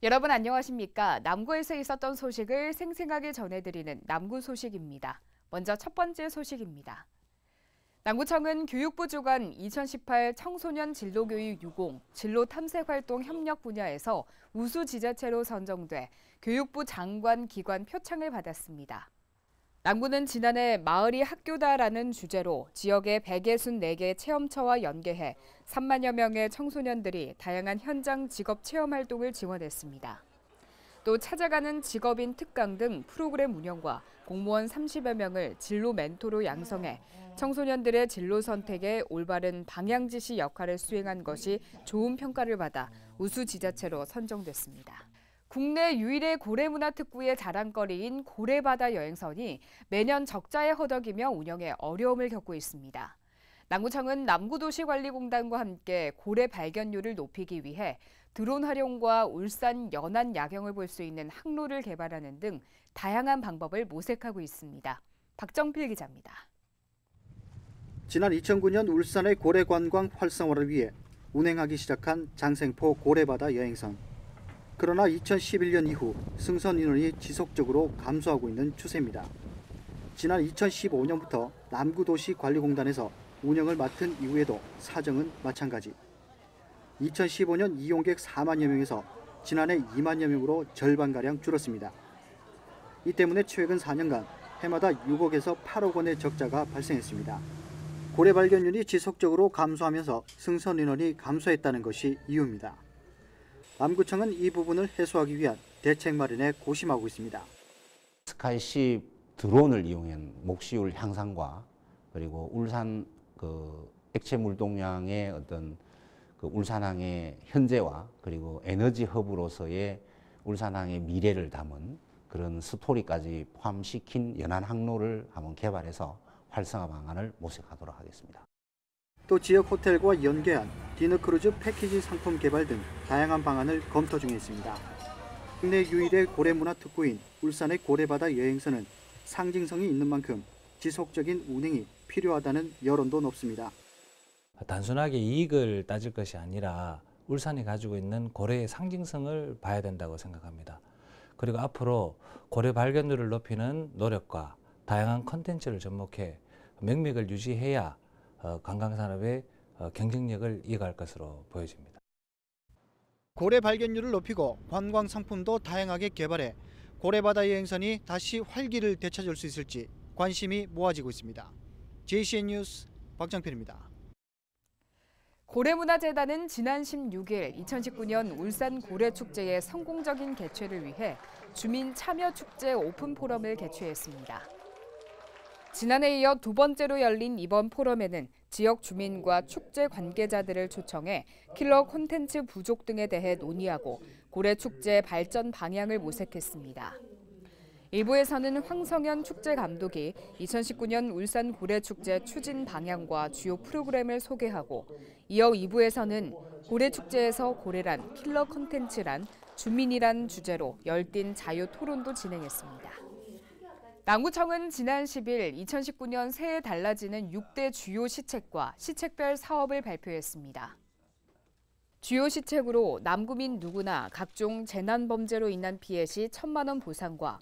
여러분 안녕하십니까? 남구에서 있었던 소식을 생생하게 전해드리는 남구 소식입니다. 먼저 첫 번째 소식입니다. 남구청은 교육부 주관 2018 청소년 진로교육 유공, 진로 탐색 활동 협력 분야에서 우수 지자체로 선정돼 교육부 장관 기관 표창을 받았습니다. 남구는 지난해 마을이 학교다라는 주제로 지역의 164개 체험처와 연계해 3만여 명의 청소년들이 다양한 현장 직업 체험 활동을 지원했습니다. 또 찾아가는 직업인 특강 등 프로그램 운영과 공무원 30여 명을 진로 멘토로 양성해 청소년들의 진로 선택에 올바른 방향 지시 역할을 수행한 것이 좋은 평가를 받아 우수 지자체로 선정됐습니다. 국내 유일의 고래문화특구의 자랑거리인 고래바다 여행선이 매년 적자에 허덕이며 운영에 어려움을 겪고 있습니다. 남구청은 남구도시관리공단과 함께 고래 발견율을 높이기 위해 드론 활용과 울산 연안 야경을 볼 수 있는 항로를 개발하는 등 다양한 방법을 모색하고 있습니다. 박정필 기자입니다. 지난 2009년 울산의 고래 관광 활성화를 위해 운행하기 시작한 장생포 고래바다 여행선. 그러나 2011년 이후 승선 인원이 지속적으로 감소하고 있는 추세입니다. 지난 2015년부터 남구도시관리공단에서 운영을 맡은 이후에도 사정은 마찬가지. 2015년 이용객 4만여 명에서 지난해 2만여 명으로 절반가량 줄었습니다. 이 때문에 최근 4년간 해마다 6억에서 8억 원의 적자가 발생했습니다. 고래 발견율이 지속적으로 감소하면서 승선 인원이 감소했다는 것이 이유입니다. 남구청은 이 부분을 해소하기 위한 대책 마련에 고심하고 있습니다. 스카이십 드론을 이용한 목시율 향상과 그리고 울산 액체 물동량의 어떤 울산항의 현재와 그리고 에너지 허브로서의 울산항의 미래를 담은 그런 스토리까지 포함시킨 연안 항로를 한번 개발해서 활성화 방안을 모색하도록 하겠습니다. 또 지역 호텔과 연계한 디너크루즈 패키지 상품 개발 등 다양한 방안을 검토 중에 있습니다. 국내 유일의 고래문화특구인 울산의 고래바다 여행선은 상징성이 있는 만큼 지속적인 운행이 필요하다는 여론도 높습니다. 단순하게 이익을 따질 것이 아니라 울산이 가지고 있는 고래의 상징성을 봐야 된다고 생각합니다. 그리고 앞으로 고래 발견율을 높이는 노력과 다양한 콘텐츠를 접목해 명맥을 유지해야 관광산업의 경쟁력을 이어갈 것으로 보여집니다. 고래 발견율을 높이고 관광 상품도 다양하게 개발해 고래바다 여행선이 다시 활기를 되찾을 수 있을지 관심이 모아지고 있습니다. JCN 뉴스 박정필입니다. 고래문화재단은 지난 16일 2019년 울산 고래축제의 성공적인 개최를 위해 주민 참여축제 오픈 포럼을 개최했습니다. 지난해에 이어 두 번째로 열린 이번 포럼에는 지역 주민과 축제 관계자들을 초청해 킬러 콘텐츠 부족 등에 대해 논의하고 고래축제 발전 방향을 모색했습니다. 일부에서는 황성현 축제 감독이 2019년 울산 고래축제 추진 방향과 주요 프로그램을 소개하고 이어 2부에서는 고래축제에서 고래란, 킬러 콘텐츠란, 주민이란 주제로 열띤 자유 토론도 진행했습니다. 남구청은 지난 10일 2019년 새해 달라지는 6대 주요 시책과 시책별 사업을 발표했습니다. 주요 시책으로 남구민 누구나 각종 재난범죄로 인한 피해 시 1,000만 원 보상과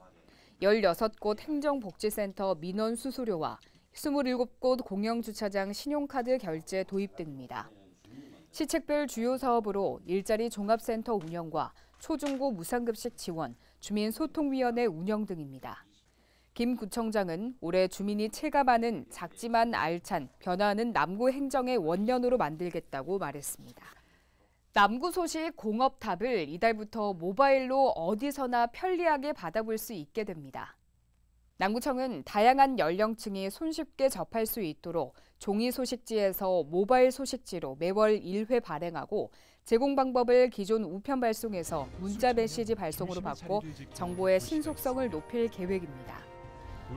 16곳 행정복지센터 민원 수수료와 27곳 공영주차장 신용카드 결제 도입 등입니다. 시책별 주요 사업으로 일자리 종합센터 운영과 초중고 무상급식 지원, 주민소통위원회 운영 등입니다. 김 구청장은 올해 주민이 체감하는 작지만 알찬 변화하는 남구 행정의 원년으로 만들겠다고 말했습니다. 남구 소식 공업탑을 이달부터 모바일로 어디서나 편리하게 받아볼 수 있게 됩니다. 남구청은 다양한 연령층이 손쉽게 접할 수 있도록 종이 소식지에서 모바일 소식지로 매월 1회 발행하고 제공 방법을 기존 우편 발송에서 문자 메시지 발송으로 바꿔 정보의 신속성을 높일 계획입니다.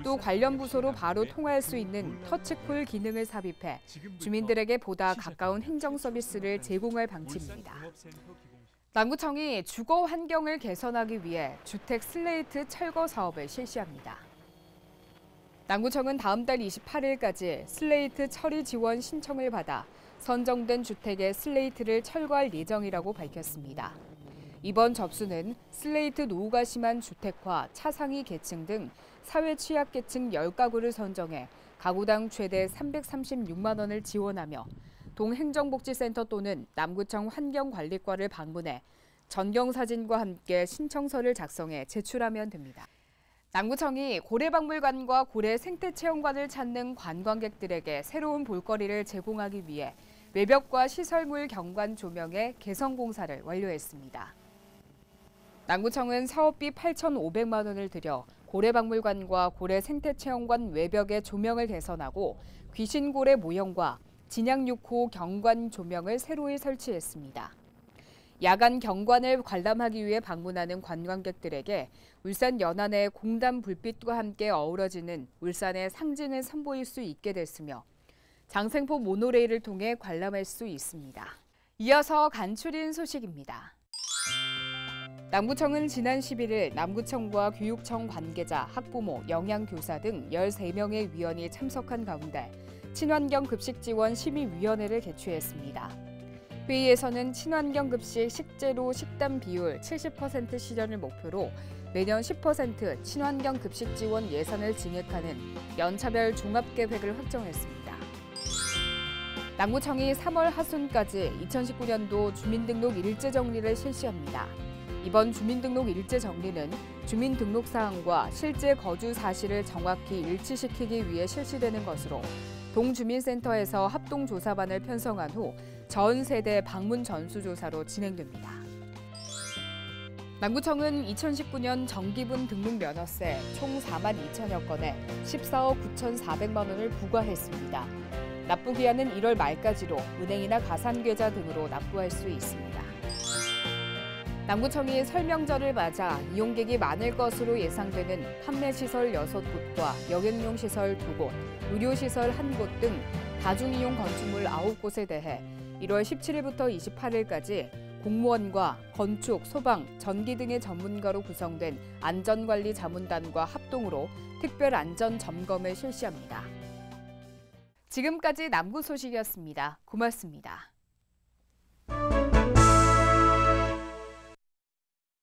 또 관련 부서로 바로 통화할 수 있는 터치콜 기능을 삽입해 주민들에게 보다 가까운 행정 서비스를 제공할 방침입니다. 남구청이 주거 환경을 개선하기 위해 주택 슬레이트 철거 사업을 실시합니다. 남구청은 다음 달 28일까지 슬레이트 처리 지원 신청을 받아 선정된 주택의 슬레이트를 철거할 예정이라고 밝혔습니다. 이번 접수는 슬레이트 노후가 심한 주택화, 차상위 계층 등 사회 취약계층 10가구를 선정해 가구당 최대 336만 원을 지원하며 동행정복지센터 또는 남구청 환경관리과를 방문해 전경사진과 함께 신청서를 작성해 제출하면 됩니다. 남구청이 고래박물관과 고래 생태체험관을 찾는 관광객들에게 새로운 볼거리를 제공하기 위해 외벽과 시설물 경관 조명의 개선 공사를 완료했습니다. 남구청은 사업비 8,500만 원을 들여 고래박물관과 고래 생태체험관 외벽의 조명을 개선하고 귀신고래 모형과 진양 6호 경관 조명을 새로이 설치했습니다. 야간 경관을 관람하기 위해 방문하는 관광객들에게 울산 연안의 공단 불빛과 함께 어우러지는 울산의 상징을 선보일 수 있게 됐으며 장생포 모노레일을 통해 관람할 수 있습니다. 이어서 간추린 소식입니다. 남구청은 지난 11일 남구청과 교육청 관계자, 학부모, 영양교사 등 13명의 위원이 참석한 가운데 친환경 급식 지원 심의위원회를 개최했습니다. 회의에서는 친환경 급식 식재료 식단 비율 70% 실현을 목표로 내년 10% 친환경 급식 지원 예산을 증액하는 연차별 종합계획을 확정했습니다. 남구청이 3월 하순까지 2019년도 주민등록 일제 정리를 실시합니다. 이번 주민등록 일제 정리는 주민등록 사항과 실제 거주 사실을 정확히 일치시키기 위해 실시되는 것으로 동주민센터에서 합동조사반을 편성한 후 전 세대 방문 전수조사로 진행됩니다. 남구청은 2019년 정기분 등록 면허세 총 4만 2천여 건에 14억 9,400만 원을 부과했습니다. 납부기한은 1월 말까지로 은행이나 가산계좌 등으로 납부할 수 있습니다. 남구청이 설명절을 맞아 이용객이 많을 것으로 예상되는 판매시설 6곳과 여객용 시설 2곳, 의료시설 1곳 등 다중이용 건축물 9곳에 대해 1월 17일부터 28일까지 공무원과 건축, 소방, 전기 등의 전문가로 구성된 안전관리 자문단과 합동으로 특별 안전 점검을 실시합니다. 지금까지 남구 소식이었습니다. 고맙습니다.